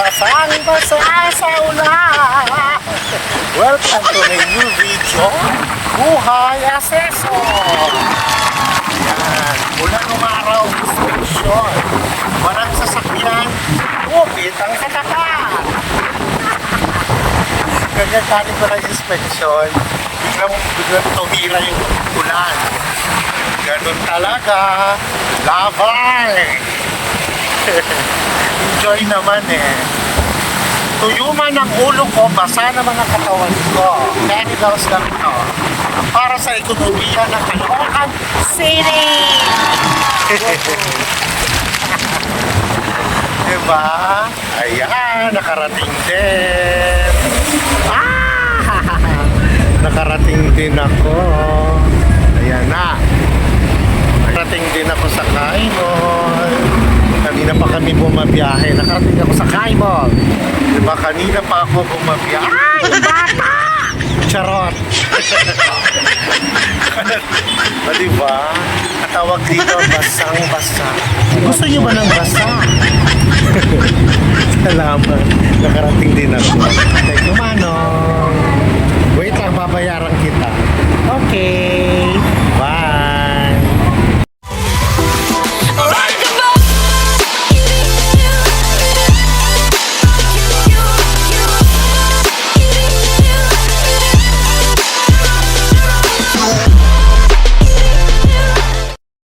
Basang-basa sa ulan. Welcome to my new video, Buhay Aseso. Yan, ulan umaraw, inspeksyon. Walang sasakyan, upit ang katapat. Ganyan galing ko ng inspeksyon, biglang tumira yung ulan. Ganun talaga, laban. Enjoy naman eh. Tuyuman ang ulo ko, basa na mga katawan ko. Chemicals lang ito. Para sa ekonomiya ng Caloocan City! Diba? Ayan, nakarating din. Nakarating din ako. Ayan na. Nakarating din ako sa Kaimol. Kanina pa kami bumabiyahe. Nakarating ako sa Kaimol. Diba, kanina pa ako bumabiyahe. Ay, bata! Charot! O diba? Katawag dito, basang-basa. Gusto niyo ba ng basa? Salamat. Nakarating din ako.